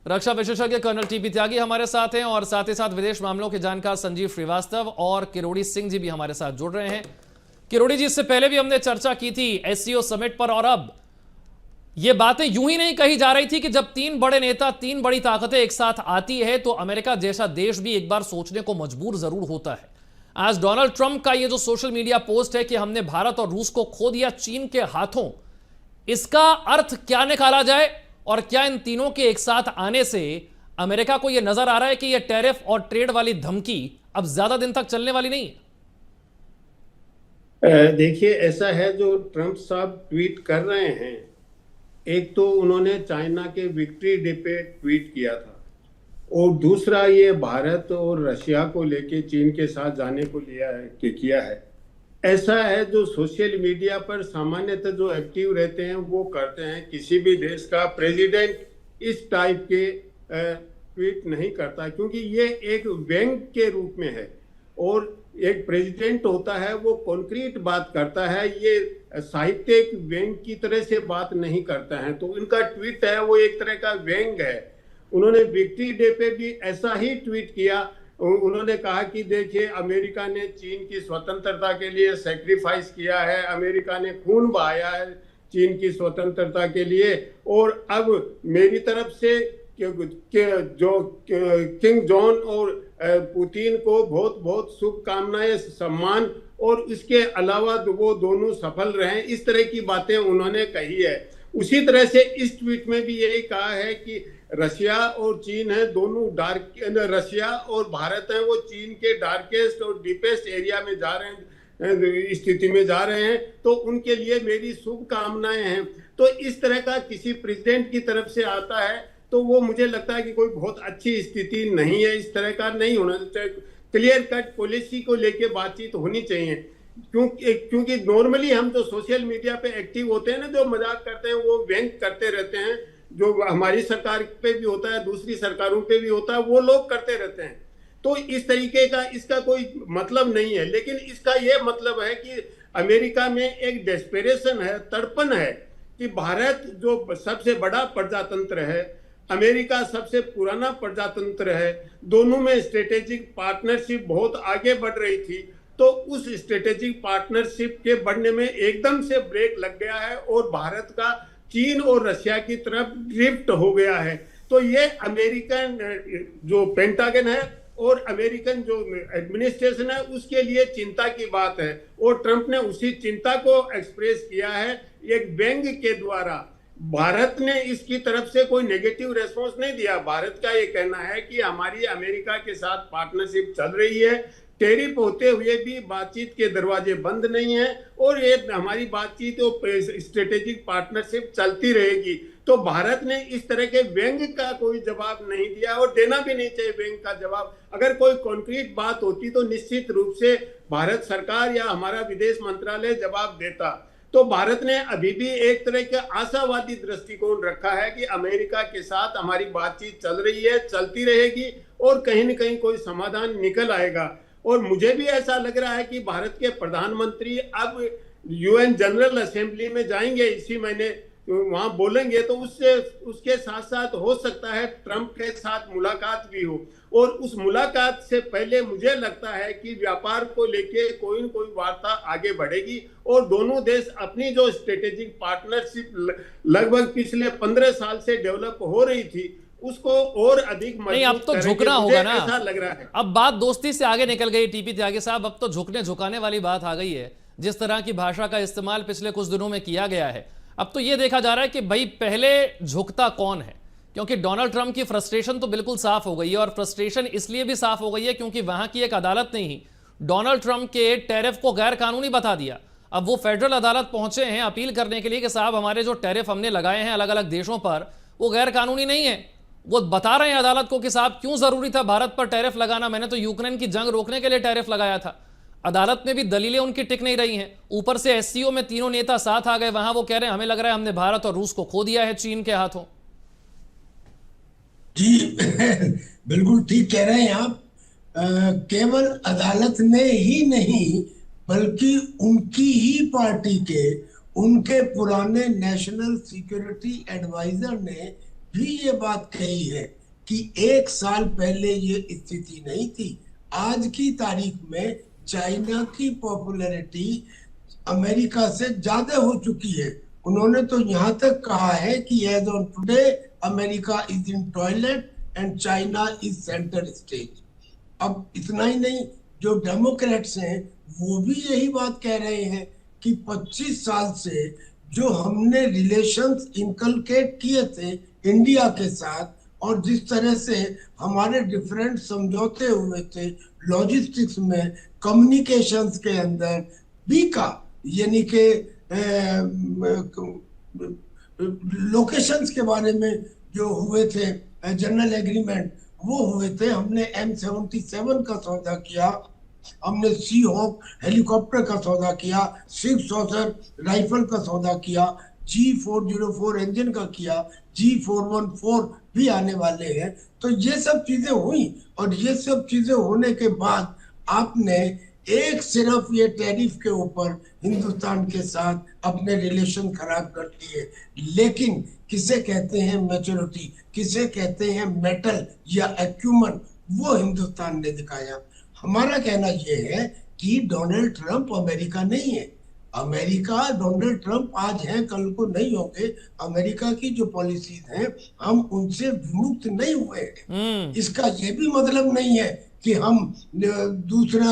रक्षा विशेषज्ञ colonel TP त्यागी हमारे साथ हैं और साथ ही साथ विदेश मामलों के जानकार संजीव श्रीवास्तव और किरोड़ी सिंह जी भी हमारे साथ जुड़ रहे हैं। किरोड़ी जी, इससे पहले भी हमने चर्चा की थी एससीओ समिट पर और अब ये बातें यूं ही नहीं कही जा रही थी कि जब तीन बड़े नेता, तीन बड़ी ताकतें एक साथ आती है तो अमेरिका जैसा देश भी एक बार सोचने को मजबूर जरूर होता है। आज डोनाल्ड ट्रंप का ये जो सोशल मीडिया पोस्ट है कि हमने भारत और रूस को खो दिया चीन के हाथों, इसका अर्थ क्या निकाला जाए और क्या इन तीनों के एक साथ आने से अमेरिका को यह नजर आ रहा है कि यह टैरिफ और ट्रेड वाली धमकी अब ज्यादा दिन तक चलने वाली नहीं है? देखिए, ऐसा है जो ट्रंप साहब ट्वीट कर रहे हैं, एक तो उन्होंने चाइना के विक्ट्री डे पे ट्वीट किया था और दूसरा ये भारत और रशिया को लेके चीन के साथ जाने को किया है। ऐसा है जो सोशल मीडिया पर सामान्यतः जो एक्टिव रहते हैं वो करते हैं। किसी भी देश का प्रेसिडेंट इस टाइप के ट्वीट नहीं करता क्योंकि ये एक व्यंग के रूप में है और एक प्रेसिडेंट होता है वो कॉन्क्रीट बात करता है, ये साहित्यिक व्यंग की तरह से बात नहीं करता है। तो इनका ट्वीट है वो एक तरह का व्यंग है। उन्होंने विक्ट्री डे पे भी ऐसा ही ट्वीट किया। उन्होंने कहा कि देखिए, अमेरिका ने चीन की स्वतंत्रता के लिए सैक्रिफाइस किया है, अमेरिका ने खून बहाया है चीन की स्वतंत्रता के लिए और अब मेरी तरफ से जो किंग जॉन और पुतिन को बहुत बहुत शुभकामनाएं, सम्मान और इसके अलावा वो दोनों सफल रहें, इस तरह की बातें उन्होंने कही है। उसी तरह से इस ट्वीट में भी यही कहा है कि रशिया और चीन है दोनों रशिया और भारत है वो चीन के डार्केस्ट और डीपेस्ट एरिया में जा रहे हैं, स्थिति में जा रहे हैं, तो उनके लिए मेरी शुभकामनाएं हैं। तो इस तरह का किसी प्रेसिडेंट की तरफ से आता है तो वो मुझे लगता है कि कोई बहुत अच्छी स्थिति नहीं है। इस तरह का नहीं होना चाहिए। क्लियर कट पॉलिसी को लेके बातचीत होनी चाहिए क्योंकि नॉर्मली हम जो सोशल मीडिया पे एक्टिव होते हैं ना, जो मजाक करते हैं वो व्यंग करते रहते हैं, जो हमारी सरकार पे भी होता है, दूसरी सरकारों पे भी होता है, वो लोग करते रहते हैं। तो इस तरीके का इसका कोई मतलब नहीं है, लेकिन इसका ये मतलब है कि अमेरिका में एक डेस्परेशन है, तड़पन है कि भारत जो सबसे बड़ा प्रजातंत्र है, अमेरिका सबसे पुराना प्रजातंत्र है, दोनों में स्ट्रेटेजिक पार्टनरशिप बहुत आगे बढ़ रही थी, तो उस स्ट्रेटेजिक पार्टनरशिप के बढ़ने में एकदम से ब्रेक लग गया है और भारत का चीन और रशिया की तरफ ड्रिफ्ट हो गया है। तो ये अमेरिकन जो पेंटागन है और अमेरिकन जो एडमिनिस्ट्रेशन है उसके लिए चिंता की बात है और ट्रंप ने उसी चिंता को एक्सप्रेस किया है एक व्यंग के द्वारा। भारत ने इसकी तरफ से कोई नेगेटिव रेस्पॉन्स नहीं दिया। भारत का ये कहना है कि हमारी अमेरिका के साथ पार्टनरशिप चल रही है, टैरिफ होते हुए भी बातचीत के दरवाजे बंद नहीं है और ये हमारी बातचीत और स्ट्रेटेजिक पार्टनरशिप चलती रहेगी। तो भारत ने इस तरह के व्यंग का कोई जवाब नहीं दिया और देना भी नहीं चाहिए व्यंग का जवाब। अगर कोई कॉन्क्रीट बात होती तो निश्चित रूप से भारत सरकार या हमारा विदेश मंत्रालय जवाब देता। तो भारत ने अभी भी एक तरह का आशावादी दृष्टिकोण रखा है कि अमेरिका के साथ हमारी बातचीत चल रही है, चलती रहेगी और कहीं न कहीं कोई समाधान निकल आएगा। और मुझे भी ऐसा लग रहा है कि भारत के प्रधानमंत्री अब यूएन जनरल असेंबली में जाएंगे इसी महीने, वहां बोलेंगे, तो उसके साथ साथ हो सकता है ट्रंप के साथ मुलाकात भी हो और उस मुलाकात से पहले मुझे लगता है कि व्यापार को लेके कोई न कोई वार्ता आगे बढ़ेगी और दोनों देश अपनी जो स्ट्रेटेजिक पार्टनरशिप लगभग पिछले 15 साल से डेवलप हो रही थी उसको और अधिक नहीं, अब तो झुकना होगा ना। ऐसा लग रहा है अब बात दोस्ती से आगे निकल गई टीपी त्यागी साहब, अब तो झुकने झुकाने वाली बात आ गई है। जिस तरह की भाषा का इस्तेमाल पिछले कुछ दिनों में किया गया है, अब तो यह देखा जा रहा है कि भाई पहले झुकता कौन है, क्योंकि डोनाल्ड ट्रंप की फ्रस्ट्रेशन तो बिल्कुल साफ हो गई है और फ्रस्ट्रेशन इसलिए भी साफ हो गई है क्योंकि वहां की एक अदालत ने ही डोनाल्ड ट्रंप के टैरिफ को गैर कानूनी बता दिया। अब वो फेडरल अदालत पहुंचे हैं अपील करने के लिए कि साहब हमारे जो टैरिफ हमने लगाए हैं अलग अलग देशों पर वो गैर कानूनी नहीं है। वो बता रहे हैं अदालत को कि साहब क्यों जरूरी था भारत पर टैरिफ लगाना, मैंने तो यूक्रेन की जंग रोकने के लिए टैरिफ लगाया था। अदालत में भी दलीलें उनकी टिक नहीं रही हैं। ऊपर से एससीओ में तीनों नेता साथ आ गए, वहां वो कह रहे हैं हमें लग रहा है हमने भारत और रूस को खो दिया है चीन के हाथों। जी बिल्कुल ठीक कह रहे हैं आप। केवल अदालत ने ही नहीं बल्कि उनकी ही पार्टी के उनके पुराने नेशनल सिक्योरिटी एडवाइजर ने भी ये बात कही है कि 1 साल पहले ये स्थिति नहीं थी। आज की तारीख में चाइना की पॉपुलैरिटी अमेरिका से ज्यादा हो चुकी है। उन्होंने तो यहाँ तक कहा है कि as on today America is in toilet and China is centre stage. अब इतना ही नहीं, जो डेमोक्रेट्स हैं वो भी यही बात कह रहे हैं कि 25 साल से जो हमने रिलेशंस इनकलकेट किए थे इंडिया के साथ, और जिस तरह से हमारे डिफरेंट समझौते हुए थे लॉजिस्टिक्स में, कम्युनिकेशंस के अंदर भी का, यानी कि लोकेशंस के बारे में जो हुए थे जनरल एग्रीमेंट वो हुए थे। हमने M77 का सौदा किया, हमने सी हॉक हेलीकॉप्टर का सौदा किया, 6 सॉसर राइफल का सौदा किया, G404 इंजन का किया, G414 भी आने वाले हैं। तो ये सब चीजें हुई, और ये सब चीजें होने के बाद आपने एक सिर्फ ये टैरिफ के ऊपर हिंदुस्तान के साथ अपने रिलेशन खराब कर दिए। लेकिन किसे कहते हैं मैच्योरिटी, किसे कहते हैं मेटल या एक्यूमन, वो हिंदुस्तान ने दिखाया। हमारा कहना यह है कि डोनाल्ड ट्रंप अमेरिका नहीं है। अमेरिका, डोनाल्ड ट्रंप आज हैं कल को नहीं होंगे। अमेरिका की जो पॉलिसीज हैं हम उनसे विमुक्त नहीं हुए हैं। इसका ये भी मतलब नहीं है कि हम दूसरा,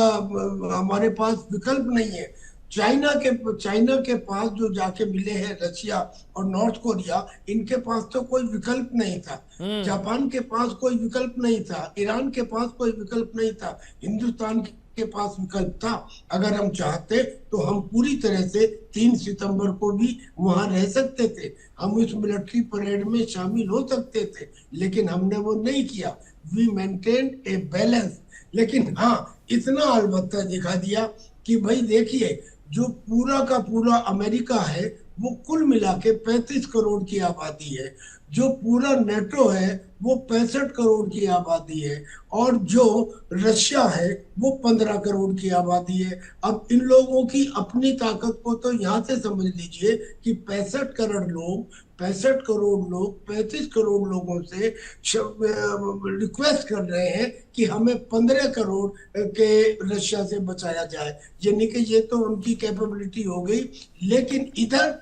हमारे पास विकल्प नहीं है। चाइना के पास जो जाके मिले हैं रशिया और नॉर्थ कोरिया, इनके पास तो कोई विकल्प नहीं था। जापान के पास कोई विकल्प नहीं था, ईरान के पास कोई विकल्प नहीं था, हिंदुस्तान के पास विकल्प था। अगर हम चाहते तो हम पूरी तरह से 3 सितंबर को भी वहां रह सकते थे, हम उस मिलिट्री परेड में शामिल हो सकते थे, लेकिन हमने वो नहीं किया। We maintain a balance. लेकिन हाँ, इतना अलबत्ता दिखा दिया कि भाई देखिए, जो पूरा का पूरा अमेरिका है वो कुल मिला के 35 करोड़ की आबादी है, जो पूरा नेटो है वो 65 करोड़ की आबादी है, और जो रशिया है वो 15 करोड़ की आबादी है। अब इन लोगों की अपनी ताकत को तो यहाँ से समझ लीजिए कि 65 करोड़ लोग 35 करोड़ लोगों से रिक्वेस्ट कर रहे हैं कि हमें 15 करोड़ के रशिया से बचाया जाए, यानी कि ये तो उनकी कैपेबिलिटी हो गई। लेकिन इधर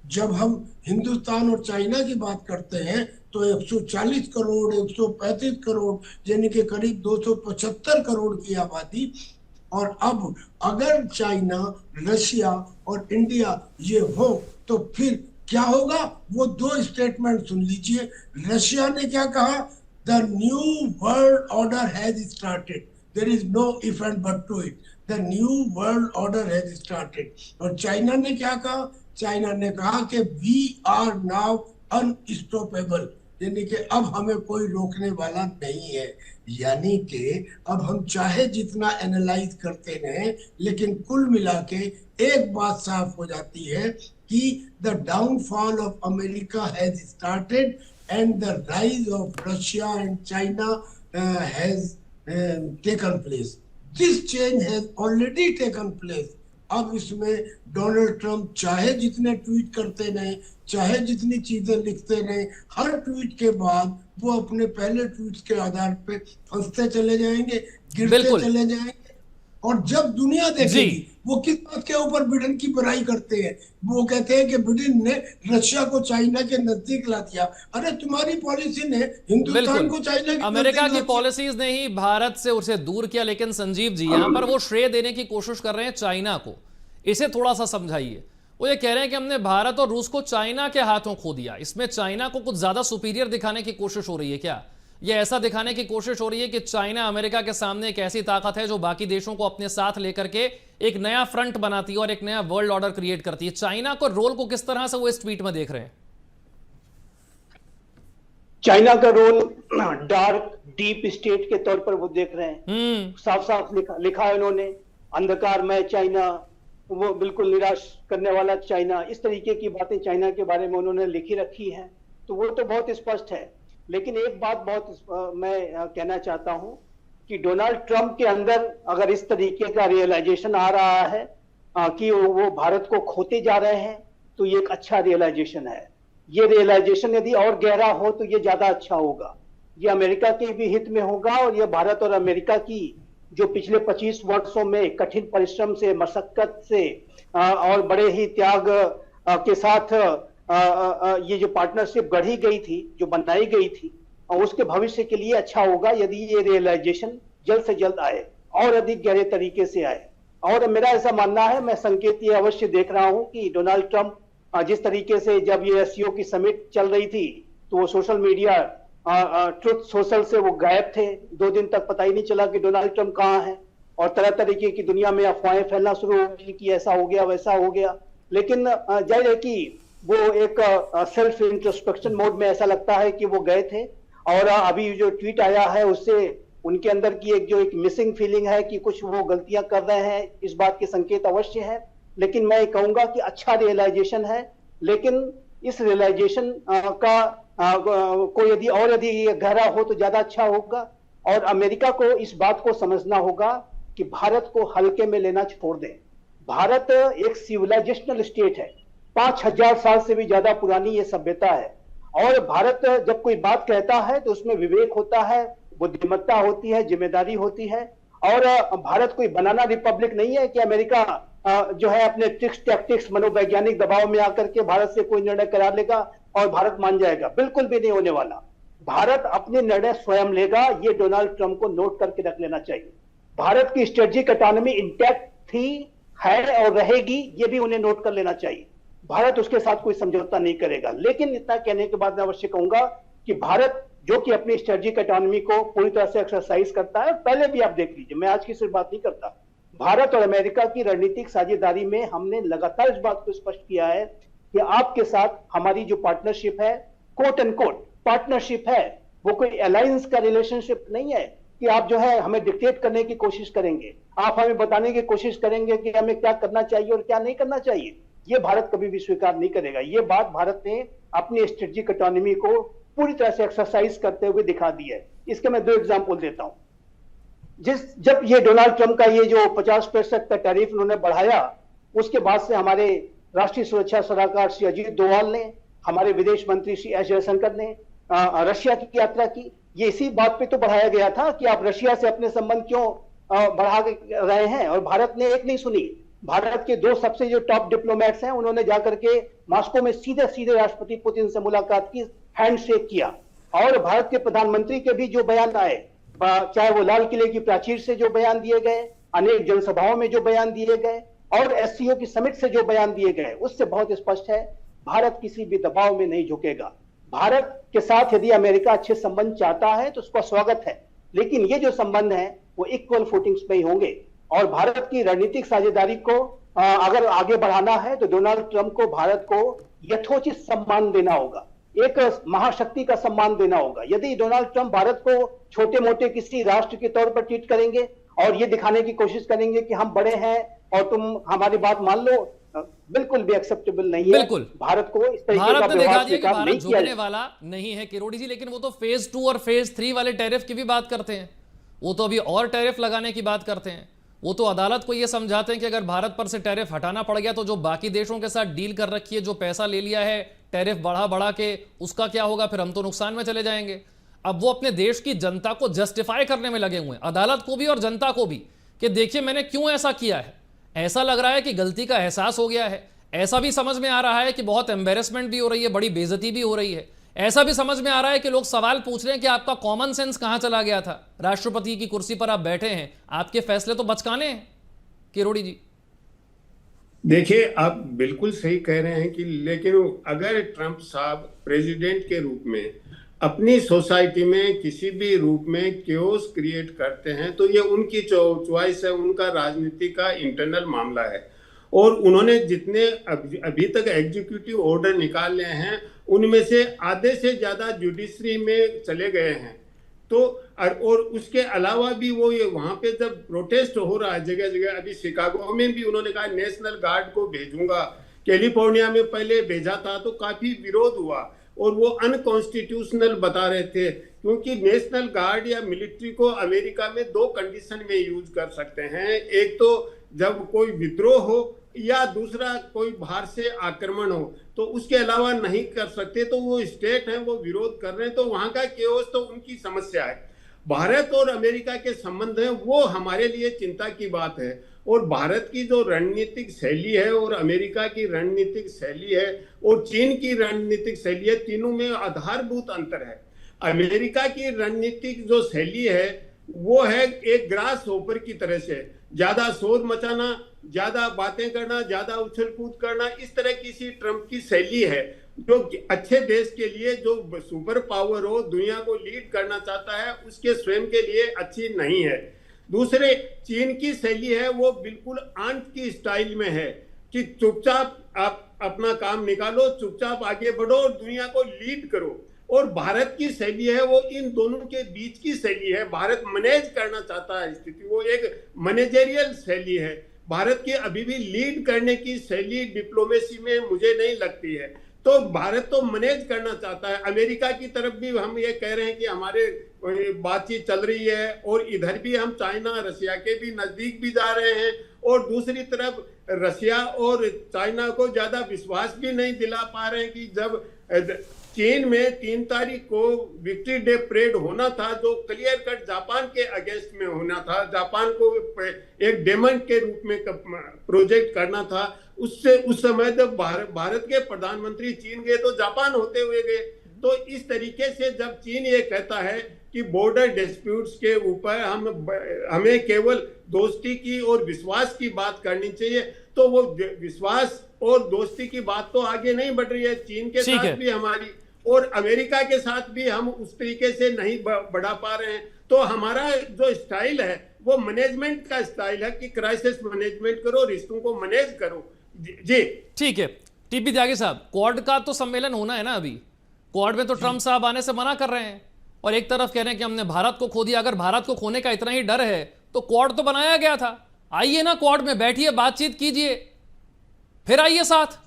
जब हम हिंदुस्तान और चाइना की बात करते हैं तो 140 करोड़ 135 करोड़ यानी कि करीब 275 करोड़ की आबादी। और अब अगर चाइना, रशिया और इंडिया ये हो तो फिर क्या होगा, वो 2 स्टेटमेंट सुन लीजिए। रशिया ने क्या कहा, the new world order has started, there is no if and but to it, the new world order has started. और चाइना ने क्या कहा, चाइना ने कहा कि वी आर नाउ अनस्टॉपेबल, यानी कि अब हमें कोई रोकने वाला नहीं है। यानी कि अब हम चाहे जितना एनालाइज करते रहें, लेकिन कुल मिला के एक बात साफ हो जाती है कि the downfall of America has started and the rise of Russia and China has taken place. This change has already taken place. अब इसमें डोनाल्ड ट्रंप चाहे जितने ट्वीट करते रहे, चाहे जितनी चीजें लिखते रहे, हर ट्वीट के बाद वो अपने पहले ट्वीट के आधार पे फंसते चले जाएंगे, गिरते चले जाएंगे। और जब दुनिया देखेगी वो किस बात के ऊपर बिडेन की बुराई करते हैं, वो कहते हैं कि बिडेन ने रशिया को चाइना के नजदीक ला दिया। अरे तुम्हारी पॉलिसी ने हिंदुस्तान को चाइना के अमेरिका की पॉलिसीज ने ही भारत से उसे दूर किया। लेकिन संजीव जी यहां पर वो श्रेय देने की कोशिश कर रहे हैं चाइना को, इसे थोड़ा सा समझाइए। वो ये कह रहे हैं कि हमने भारत और रूस को चाइना के हाथों खो दिया, इसमें चाइना को कुछ ज्यादा सुपीरियर दिखाने की कोशिश हो रही है क्या? ये ऐसा दिखाने की कोशिश हो रही है कि चाइना अमेरिका के सामने एक ऐसी ताकत है जो बाकी देशों को अपने साथ लेकर के एक नया फ्रंट बनाती है और एक नया वर्ल्ड ऑर्डर क्रिएट करती है। चाइना को रोल को किस तरह से वो इस ट्वीट में देख रहे हैं? चाइना का रोल डार्क डीप स्टेट के तौर पर वो देख रहे हैं। साफ साफ लिखा है उन्होंने, अंधकारमय चाइना, वो बिल्कुल निराश करने वाला चाइना, इस तरीके की बातें चाइना के बारे में उन्होंने लिखी रखी हैं। तो वो तो बहुत स्पष्ट है। लेकिन एक बात बहुत मैं कहना चाहता हूं कि डोनाल्ड ट्रंप के अंदर अगर इस तरीके का रियलाइजेशन आ रहा है कि वो भारत को खोते जा रहे हैं, तो ये एक अच्छा रियलाइजेशन है। ये रियलाइजेशन यदि और गहरा हो तो ये ज्यादा अच्छा होगा। ये अमेरिका के भी हित में होगा और ये भारत और अमेरिका की जो पिछले 25 वर्षों में कठिन परिश्रम से, मशक्कत से और बड़े ही त्याग के साथ ये जो पार्टनरशिप गढ़ी गई थी, जो बनाई गई थी, और उसके भविष्य के लिए अच्छा होगा यदि ये रियलाइजेशन जल्द से जल्द आए और अधिक गहरे तरीके से आए। और मेरा ऐसा मानना है, मैं संकेत ये अवश्य देख रहा हूं कि डोनाल्ड ट्रंप जिस तरीके से जब ये एससीओ की समिट चल रही थी तो वो सोशल मीडिया ट्रुथ सोशल से वो गायब थे। 2 दिन तक पता ही नहीं चला कि डोनाल्ड ट्रंप कहाँ है और तरह तरीके की दुनिया में अफवाहें फैलना शुरू हो गई कि ऐसा हो गया वैसा हो गया। लेकिन जाहिर है कि वो एक सेल्फ इंट्रोस्पेक्शन मोड में ऐसा लगता है कि वो गए थे। और अभी जो ट्वीट आया है उससे उनके अंदर की एक मिसिंग फीलिंग है कि कुछ वो गलतियां कर रहे हैं, इस बात के संकेत अवश्य है। लेकिन मैं कहूंगा कि अच्छा रियलाइजेशन है, लेकिन इस रियलाइजेशन को यदि गहरा हो तो ज्यादा अच्छा होगा। और अमेरिका को इस बात को समझना होगा कि भारत को हल्के में लेना छोड़ दें। भारत एक सिविलाइजेशनल स्टेट है, 5000 साल से भी ज्यादा पुरानी ये सभ्यता है। और भारत जब कोई बात कहता है तो उसमें विवेक होता है, बुद्धिमत्ता होती है, जिम्मेदारी होती है। और भारत कोई बनाना रिपब्लिक नहीं है कि अमेरिका जो है अपने ट्रिक्स टैक्टिक्स मनोवैज्ञानिक दबाव में आकर के भारत से कोई निर्णय करा लेगा और भारत मान जाएगा। बिल्कुल भी नहीं होने वाला। भारत अपने निर्णय स्वयं लेगा, ये डोनाल्ड ट्रंप को नोट करके रख लेना चाहिए। भारत की स्ट्रेटेजिक ऑटोनॉमी इंटैक्ट थी, है और रहेगी, ये भी उन्हें नोट कर लेना चाहिए। भारत उसके साथ कोई समझौता नहीं करेगा। लेकिन इतना कहने के बाद मैं अवश्य कहूंगा कि भारत जो कि अपनी स्ट्रेटेजिक ऑटोनॉमी को पूरी तरह से एक्सरसाइज करता है, पहले भी आप देख लीजिए, मैं आज की सिर्फ बात नहीं करता, भारत और अमेरिका की रणनीतिक साझेदारी में हमने लगातार इस बात को स्पष्ट किया है कि आपके साथ हमारी जो पार्टनरशिप है, कोट एंड कोट पार्टनरशिप है, वो कोई अलायंस का रिलेशनशिप नहीं है कि आप जो है हमें डिक्टेट करने की कोशिश करेंगे, आप हमें बताने की कोशिश करेंगे कि हमें क्या करना चाहिए और क्या नहीं करना चाहिए। ये भारत कभी भी स्वीकार नहीं करेगा। ये बात भारत ने अपनी स्ट्रेटेजिक ऑटोनॉमी को पूरी तरह से एक्सरसाइज करते हुए दिखा दी है। इसके मैं 2 एग्जांपल देता हूं। जब ये डोनाल्ड ट्रंप का ये जो 50% का टैरिफ उन्होंने बढ़ाया, उसके बाद से हमारे राष्ट्रीय सुरक्षा सलाहकार श्री अजीत डोवाल ने, हमारे विदेश मंत्री श्री एस जयशंकर ने रशिया की यात्रा की। ये इसी बात पे तो बढ़ाया गया था कि आप रशिया से अपने संबंध क्यों बढ़ा रहे हैं, और भारत ने एक नहीं सुनी। भारत के 2 सबसे जो टॉप डिप्लोमेट्स हैं, उन्होंने जाकर के मॉस्को में सीधे राष्ट्रपति पुतिन से मुलाकात की, हैंडशेक किया। और भारत के प्रधानमंत्री के भी जो बयान आए, चाहे वो लाल किले की प्राचीर से जो बयान दिए गए, अनेक जनसभाओं में जो बयान दिए गए, और एससीओ की समिट से जो बयान दिए गए, उससे बहुत स्पष्ट है भारत किसी भी दबाव में नहीं झुकेगा। भारत के साथ यदि अमेरिका अच्छे संबंध चाहता है तो उसका स्वागत है, लेकिन ये जो संबंध है वो इक्वल फुटिंग्स पे ही होंगे। और भारत की रणनीतिक साझेदारी को अगर आगे बढ़ाना है तो डोनाल्ड ट्रंप को भारत को यथोचित सम्मान देना होगा, एक महाशक्ति का सम्मान देना होगा। यदि डोनाल्ड ट्रंप भारत को छोटे मोटे किसी राष्ट्र के तौर पर ट्रीट करेंगे और ये दिखाने की कोशिश करेंगे कि हम बड़े हैं और तुम हमारी बात मान लो, बिल्कुल भी एक्सेप्टेबल नहीं है। बिल्कुल भारत को इस तरीके भारत का ने दिखा व्यवहार दिया कि स्वीकार नहीं भारत किया झुकने वाला नहीं है किरोड़ी जी। लेकिन वो तो फेज 2 और फेज 3 वाले टैरिफ की भी बात करते हैं, वो तो अभी और टैरिफ लगाने की बात करते हैं। वो तो अदालत को ये समझाते हैं कि अगर भारत पर से टैरिफ हटाना पड़ गया तो जो बाकी देशों के साथ डील कर रखी है, जो पैसा ले लिया है टैरिफ बढ़ा के, उसका क्या होगा, फिर हम तो नुकसान में चले जाएंगे। अब वो अपने देश की जनता को जस्टिफाई करने में लगे हुए हैं, अदालत को भी और जनता को भी, कि देखिए मैंने क्यों ऐसा किया है। ऐसा लग रहा है कि गलती का एहसास हो गया है, ऐसा भी समझ में आ रहा है कि बहुत एम्बेरसमेंट भी हो रही है, बड़ी बेइज्जती भी हो रही है। ऐसा भी समझ में आ रहा है कि लोग सवाल पूछ रहे हैं कि आपका कॉमन सेंस कहां चला गया था। राष्ट्रपति की कुर्सी पर आप बैठे हैं, आपके फैसले तो बचकाने हैं। किरोड़ी जी देखिए, आप बिल्कुल सही कह रहे हैं कि लेकिन अगर ट्रंप साहब प्रेसिडेंट के रूप में अपनी सोसाइटी में किसी भी रूप में क्योस क्रिएट करते हैं तो ये उनकी चॉइस है, उनका राजनीति का इंटरनल मामला है। और उन्होंने जितने अभी तक एग्जीक्यूटिव ऑर्डर निकाले हैं उनमें से आधे से ज्यादा जुडिशरी में चले गए हैं। तो और उसके अलावा भी वो ये वहां पे जब प्रोटेस्ट हो रहा है जगह जगह, अभी शिकागो में भी उन्होंने कहा नेशनल गार्ड को भेजूंगा, कैलिफोर्निया में पहले भेजा था तो काफी विरोध हुआ और वो अनकॉन्स्टिट्यूशनल बता रहे थे, क्योंकि नेशनल गार्ड या मिलिट्री को अमेरिका में 2 कंडीशन में यूज कर सकते हैं। एक तो जब कोई विद्रोह हो, या दूसरा कोई बाहर से आक्रमण हो, तो उसके अलावा नहीं कर सकते। तो वो स्टेट हैं, वो विरोध कर रहे हैं, तो वहां का केओस तो उनकी समस्या है। भारत और अमेरिका के संबंध हैं, वो हमारे लिए चिंता की बात है। और भारत की जो रणनीतिक शैली है और अमेरिका की रणनीतिक शैली है और चीन की रणनीतिक शैली है, तीनों में आधारभूत अंतर है। अमेरिका की रणनीतिक जो शैली है वो है एक ग्रास होपर की तरह से, ज्यादा शोर मचाना, ज्यादा बातें करना, ज्यादा उछल कूद करना, इस तरह की सी ट्रंप की शैली है, जो अच्छे देश के लिए, जो सुपर पावर हो, दुनिया को लीड करना चाहता है, उसके स्वयं के लिए अच्छी नहीं है। दूसरे, चीन की शैली है वो बिल्कुल आंट की स्टाइल में है कि चुपचाप आप अपना काम निकालो, चुपचाप आगे बढ़ो और दुनिया को लीड करो। और भारत की शैली है वो इन दोनों के बीच की शैली है। भारत मैनेज करना चाहता है स्थिति, वो एक मैनेजरियल शैली है। भारत की अभी भी लीड करने की शैली डिप्लोमेसी में मुझे नहीं लगती है। तो भारत तो मैनेज करना चाहता है। अमेरिका की तरफ भी हम ये कह रहे हैं कि हमारे बातचीत चल रही है और इधर भी हम चाइना रशिया के भी नजदीक भी जा रहे हैं, और दूसरी तरफ रशिया और चाइना को ज्यादा विश्वास भी नहीं दिला पा रहे हैं कि जब चीन में 3 तारीख को विक्ट्री डे परेड होना था, जो क्लियर कट जापान के अगेंस्ट में होना था, जापान को एक डेमन के रूप में प्रोजेक्ट करना था, उससे उस समय जब भारत के प्रधानमंत्री चीन गए तो जापान होते हुए गए। तो इस तरीके से जब चीन ये कहता है कि बॉर्डर डिस्प्यूट्स के ऊपर हमें केवल दोस्ती की और विश्वास की बात करनी चाहिए, तो वो विश्वास और दोस्ती की बात तो आगे नहीं बढ़ रही है। चीन के साथ भी हमारी और अमेरिका के साथ भी हम उस तरीके से नहीं बढ़ा पा रहे हैं। तो हमारा जो स्टाइल है वो मैनेजमेंट का स्टाइल है कि क्राइसिस मैनेजमेंट करो, रिश्तों को मैनेज करो। जी ठीक है। टीपी त्यागी साहब, क्वाड का तो सम्मेलन होना है ना अभी, क्वाड में तो ट्रंप साहब आने से मना कर रहे हैं और एक तरफ कह रहे हैं कि हमने भारत को खो दिया। अगर भारत को खोने का इतना ही डर है तो क्वाड तो बनाया गया था, आइए ना क्वाड में बैठिए, बातचीत कीजिए, फिर आइए साथ।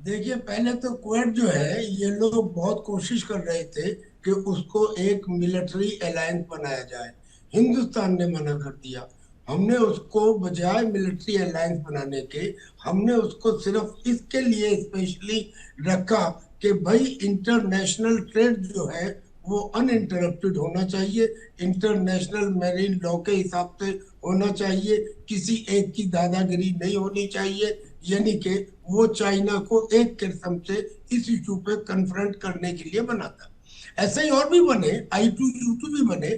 देखिए, पहले तो क्वाड जो है, ये लोग बहुत कोशिश कर रहे थे कि उसको एक मिलिट्री अलायंस बनाया जाए। हिंदुस्तान ने मना कर दिया। हमने उसको बजाय मिलिट्री अलायंस बनाने के, हमने उसको सिर्फ इसके लिए स्पेशली रखा कि भाई इंटरनेशनल ट्रेड जो है वो अनइंटरप्टेड होना चाहिए, इंटरनेशनल मैरीन लॉ के हिसाब से होना चाहिए, किसी एक की दादागिरी नहीं होनी चाहिए। यानी कि वो चाइना को एक किस्म से इस इशू पे कन्फ्रंट करने के लिए बना था। ऐसे ही और भी बने, I2U2 भी बने,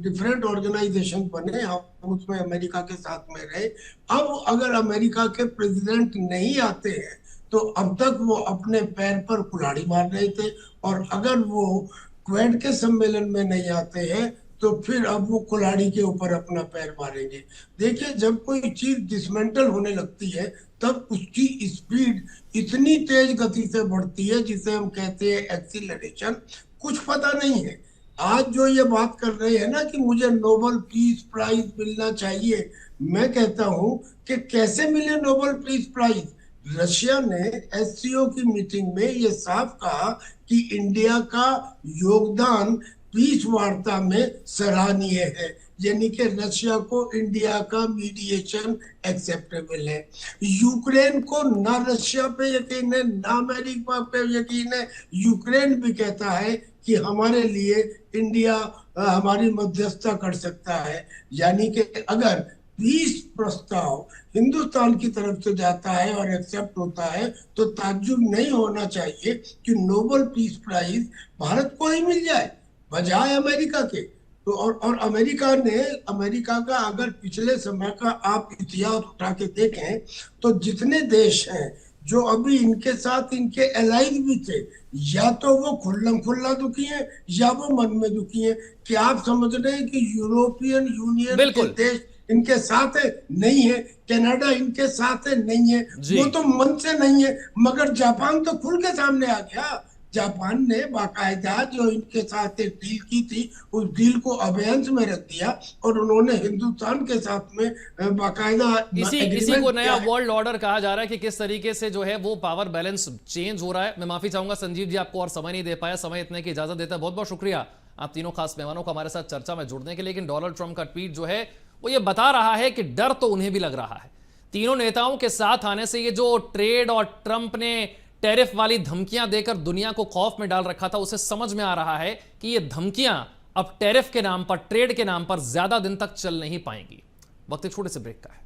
डिफरेंट ऑर्गेनाइजेशन बने, हम उसमें अमेरिका के साथ में रहे। अब अगर अमेरिका के प्रेसिडेंट नहीं आते हैं तो अब तक वो अपने पैर पर कुल्हाड़ी मार रहे थे, और अगर वो क्वेड के सम्मेलन में नहीं आते हैं तो फिर अब वो कुल्हाड़ी के ऊपर अपना पैर मारेंगे। देखिए, जब कोई चीज डिसमेंटल होने लगती है तब उसकी स्पीड इतनी तेज गति से बढ़ती है जिसे हम कहते हैं एक्सीलरेशन। कुछ पता नहीं है। आज जो ये बात कर रहे हैं ना कि मुझे नोबेल पीस प्राइज मिलना चाहिए, मैं कहता हूं कि कैसे मिले नोबेल पीस प्राइज। रशिया ने SCO की मीटिंग में ये साफ कहा कि इंडिया का योगदान पीस वार्ता में सराहनीय है, यानी कि रशिया को इंडिया का मीडिएशन एक्सेप्टेबल है। यूक्रेन को ना रशिया पे यकीन है ना अमेरिका पे यकीन है। यूक्रेन भी कहता है कि हमारे लिए इंडिया हमारी मध्यस्थता कर सकता है। यानी कि अगर पीस प्रस्ताव हिंदुस्तान की तरफ से जाता है और एक्सेप्ट होता है तो ताज्जुब नहीं होना चाहिए कि नोबेल पीस प्राइज भारत को ही मिल जाए बजाय अमेरिका के। तो और अमेरिका का अगर पिछले समय का आप इतिहास उठा के देखें तो जितने देश हैं जो अभी इनके साथ इनके एलाइज भी थे, या तो वो खुल्लम खुल्ला दुखी हैं या वो मन में दुखी हैं। कि आप समझ रहे हैं कि यूरोपियन यूनियन के देश इनके साथ है? नहीं है। कनाडा इनके साथ है? नहीं है। वो तो मन से नहीं है। मगर जापान तो खुल के सामने आ गया। जापान ने बाकायदा जो इनके साथ एक डील की थी उस डील को अबेयंस में रख दिया और उन्होंने हिंदुस्तान के साथ में बाकायदा इसी को नया वर्ल्ड ऑर्डर कहा जा रहा है कि किस तरीके से जो है वो पावर बैलेंस चेंज हो रहा है। मैं माफी चाहूंगा संजीव जी, आपको और समय नहीं दे पाया, समय इतने की इजाजत देता है। बहुत बहुत शुक्रिया आप तीनों खास मेहमानों को हमारे साथ चर्चा में जुड़ने के लिए। लेकिन डोनाल्ड ट्रंप का ट्वीट जो है वो ये बता रहा है कि डर तो उन्हें भी लग रहा है। तीनों नेताओं के साथ आने से ये जो ट्रेड और ट्रंप ने टैरिफ वाली धमकियां देकर दुनिया को खौफ में डाल रखा था, उसे समझ में आ रहा है कि ये धमकियां अब टैरिफ के नाम पर, ट्रेड के नाम पर ज्यादा दिन तक चल नहीं पाएंगी। वक्त एक छोटे से ब्रेक का है।